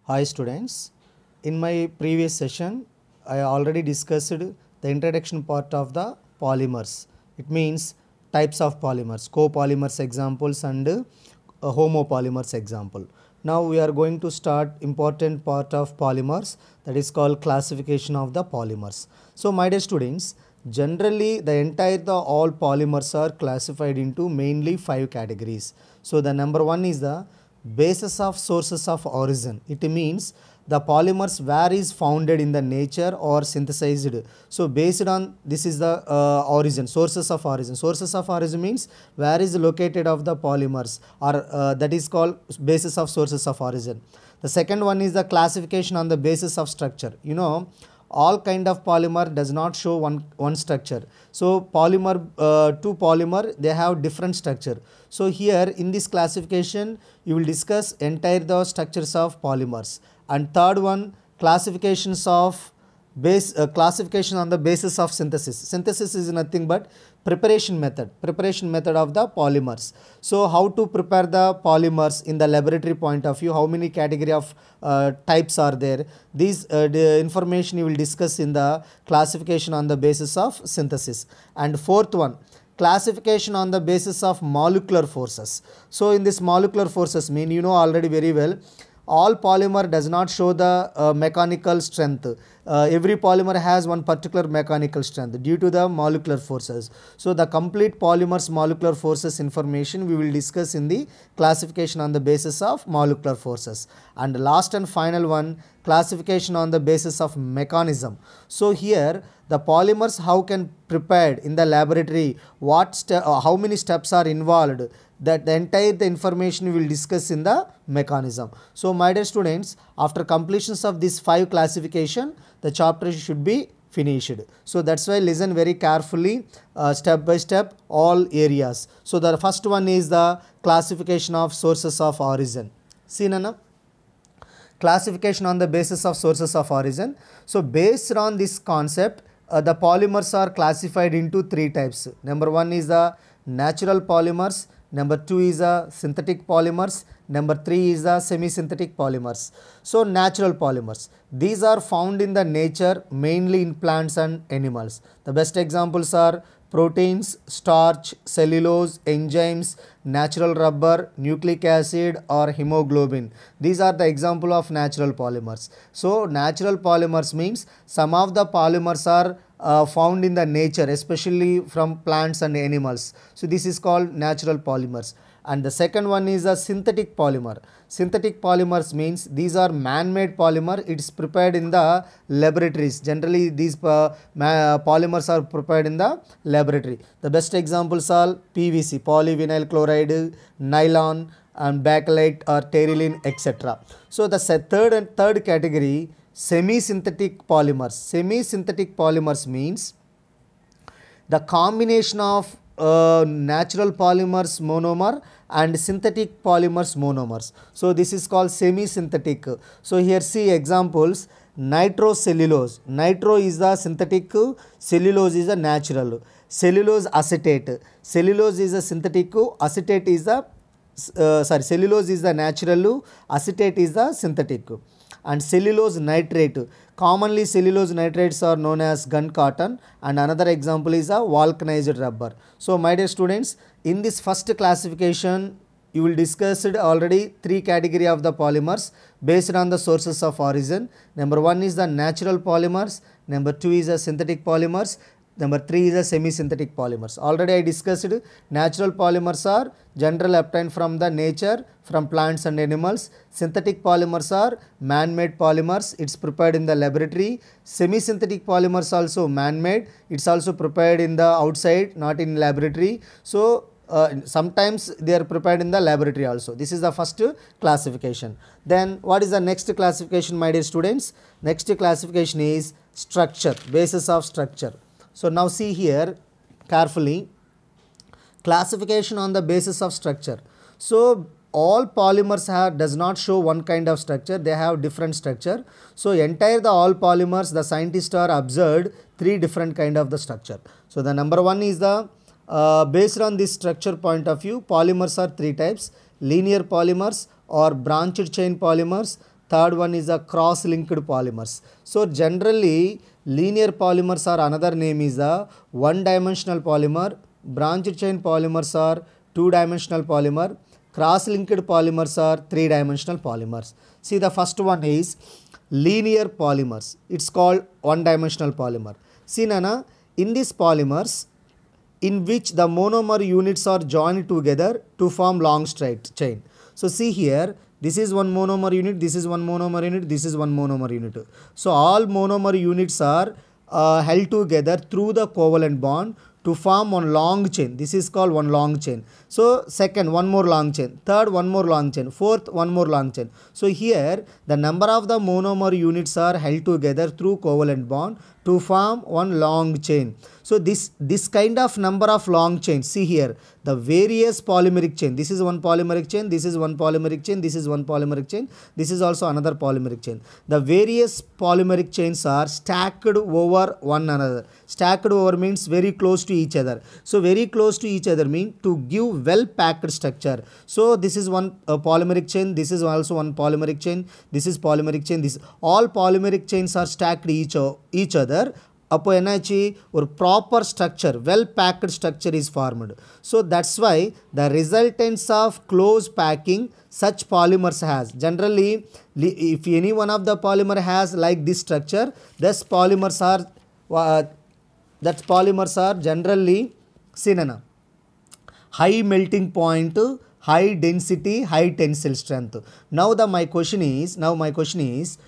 Hi students, in my previous session I already discussed the introduction part of the polymers. It means types of polymers, copolymers examples and homopolymers example. Now we are going to start important part of polymers, that is called classification of the polymers. So my dear students, generally all polymers are classified into mainly 5 categories. So the number 1 is the basis of sources of origin. It means the polymers where is founded in the nature or synthesized. So based on this is the origin, sources of origin. Sources of origin means where is located of the polymers, or that is called basis of sources of origin. The second one is the classification on the basis of structure. All kind of polymer does not show one structure. So polymer to polymer, they have different structure. So here in this classification you will discuss entire the structures of polymers. And third one, classifications of classification on the basis of synthesis. Synthesis is nothing but preparation method of the polymers. So how to prepare the polymers in the laboratory point of view, how many category of types are there, these the information you will discuss in the classification on the basis of synthesis. And fourth one, classification on the basis of molecular forces. So in this molecular forces mean, already very well, all polymer does not show the mechanical strength. Every polymer has one particular mechanical strength due to the molecular forces. So the complete polymers molecular forces information we will discuss in the classification on the basis of molecular forces. And last and final one, classification on the basis of mechanism. So here the polymers how can prepared in the laboratory, how many steps are involved, that the entire information we will discuss in the mechanism. So my dear students, after completions of this 5 classification, the chapter should be finished. So that's why listen very carefully, step by step all areas. So the first one is the classification of sources of origin. See Nana, classification on the basis of sources of origin. So based on this concept, the polymers are classified into 3 types. Number 1 is the natural polymers, number 2 is the synthetic polymers, number 3 is the semi-synthetic polymers. So natural polymers, these are found in the nature mainly in plants and animals. The best examples are proteins, starch, cellulose, enzymes, natural rubber, nucleic acid or hemoglobin. These are the example of natural polymers. So natural polymers means some of the polymers are found in the nature, especially from plants and animals. So this is called natural polymers. And the second one is a synthetic polymer. Synthetic polymers means these are man-made polymer. It's prepared in the laboratories. Generally these polymers are prepared in the laboratory. The best examples are PVC, polyvinyl chloride, nylon and bakelite or terylene, etc. So the third category, semi-synthetic polymers. Semi-synthetic polymers means the combination of natural polymers monomer and synthetic polymers monomers. So this is called semi-synthetic. So here see examples, nitrocellulose. Nitro is the synthetic, cellulose is the natural. Cellulose acetate. Cellulose is the synthetic, acetate is the cellulose is the natural, acetate is the synthetic. And cellulose nitrate, commonly cellulose nitrates are known as gun cotton, and another example is a vulcanized rubber. So my dear students, in this first classification you will discuss already 3 category of the polymers based on the sources of origin. Number 1 is the natural polymers, number 2 is the synthetic polymers, number 3 is a semi-synthetic polymers. Already I discussed natural polymers are general obtained from the nature, from plants and animals. Synthetic polymers are man-made polymers. It's prepared in the laboratory. Semi-synthetic polymers also man-made. It's also prepared in the outside, not in laboratory. So sometimes they are prepared in the laboratory also. This is the first classification. Then what is the next classification, my dear students? Next classification is structure, basis of structure. So now see here carefully, classification on the basis of structure. So all polymers does not show one kind of structure, they have different structure. So entire all polymers, the scientists are observed 3 different kind of the structure. So the number 1 is the based on this structure point of view, polymers are 3 types: linear polymers or branched chain polymers, third one is a cross-linked polymers. So generally linear polymers are another name is a one-dimensional polymer, branched chain polymers are two-dimensional polymer, cross-linked polymers are three-dimensional polymers. See, the first one is linear polymers. It's called one-dimensional polymer. See Nana, in these polymers in which the monomer units are joined together to form long straight chain. So see here, this is one monomer unit, this is one monomer unit, this is one monomer unit. So all monomer units are held together through the covalent bond to form one long chain. This is called one long chain. So second, one more long chain. Third, one more long chain. Fourth, one more long chain. So here the number of the monomer units are held together through covalent bond to form one long chain. So this kind of number of long chains, see here, the various polymeric chain. This is one polymeric chain, this is one polymeric chain, this is one polymeric chain, this is also another polymeric chain. The various polymeric chains are stacked over one another. Stacked over means very close to each other. So very close to each other means to give well packed structure. So this is one polymeric chain, this is also one polymeric chain, this is polymeric chain, this all polymeric chains are stacked each other. அப்போ என்னாச்சு, ஒரு proper structure, well packed structure is formed. So that's why the resultants of close packing such polymers has. Generally, if any one of the polymer has like this structure, thus polymers are generally synana high melting point, high density, high tensile strength. Now my question is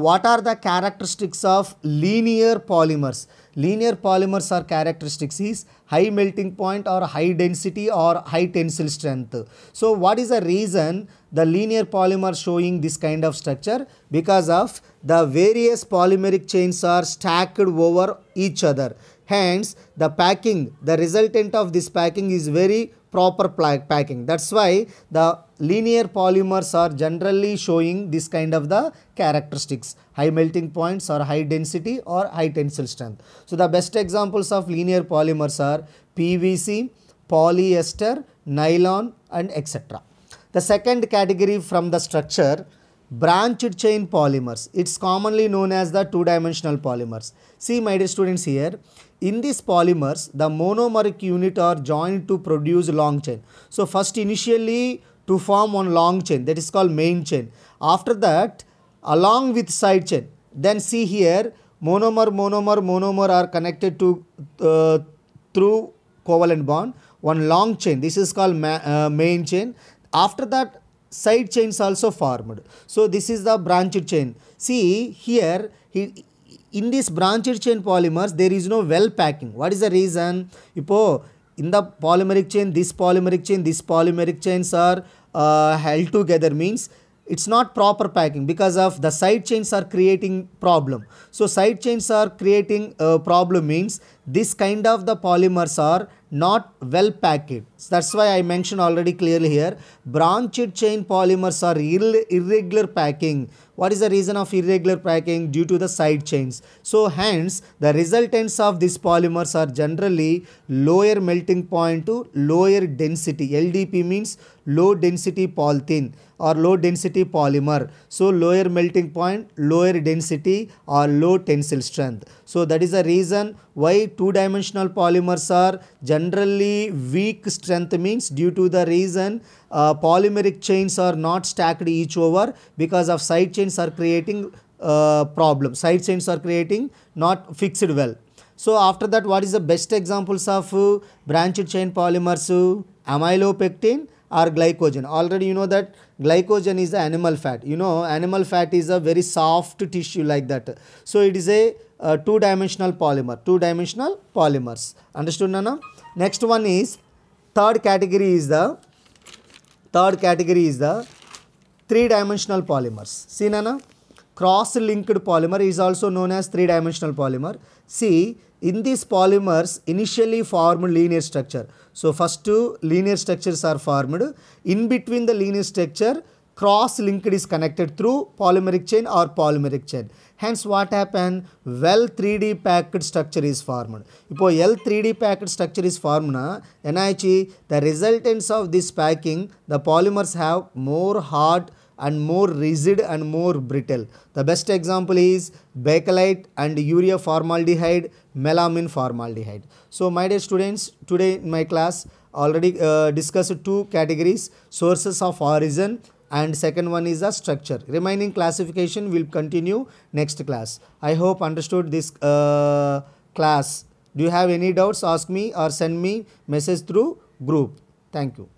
what are the characteristics of linear polymers? Linear polymers are characteristics is high melting point or high density or high tensile strength. So what is the reason the linear polymer showing this kind of structure? Because of the various polymeric chains are stacked over each other. Hence the packing, the resultant of this packing is very proper packing. That's why the linear polymers are generally showing this kind of the characteristics, high melting points or high density or high tensile strength. So the best examples of linear polymers are PVC, polyester, nylon and etc. The second category from the structure, branched chain polymers. It's commonly known as the two-dimensional polymers. See my dear students here, in these polymers the monomeric unit are joined to produce long chain. So first initially to form one long chain, that is called main chain. After that along with side chain, then see here monomer are connected to through covalent bond, one long chain, this is called main chain. After that side chains also formed. So this is the branched chain. See here, in this branched chain polymers there is no well packing. What is the reason? In the polymeric chain, this polymeric chains are held together, means it's not proper packing because of the side chains are creating problem. So side chains are creating problem means this kind of the polymers are not well packed. That's why I mentioned already clearly here, branched chain polymers are irregular packing. What is the reason of irregular packing? Due to the side chains. So hence the resultants of these polymers are generally lower melting point to lower density. LDP means low density polythene or low density polymer. So lower melting point, lower density or low tensile strength. So that is the reason why two-dimensional polymers are generally weak strength, means due to the reason polymeric chains are not stacked each over because of side chains are creating problem. Side chains are creating not fixed well. So after that, what is the best examples of branched chain polymers? Amylopectin or glycogen. Already you know that glycogen is the animal fat. You know animal fat is a very soft tissue like that. So it is a two-dimensional polymer. Two-dimensional polymers. Understood Nana? Next one is third category is the three-dimensional polymers. See Nana? Cross-linked polymer is also known as three-dimensional polymer. See, in these polymers initially formed linear structure. So first two linear structures are formed. In between the linear structure, cross-linked is connected through polymeric chain or polymeric chain. Hence what happened? Well 3D packed structure is formed. Now L 3D packed structure is formed. The resultants of this packing, the polymers have more hard and more rigid and more brittle. The best example is bakelite and urea formaldehyde, melamine formaldehyde. So my dear students, today in my class already discussed two categories, sources of origin and second one is the structure. Remaining classification will continue next class. I hope understood this class. Do you have any doubts? Ask me or send me message through group. Thank you.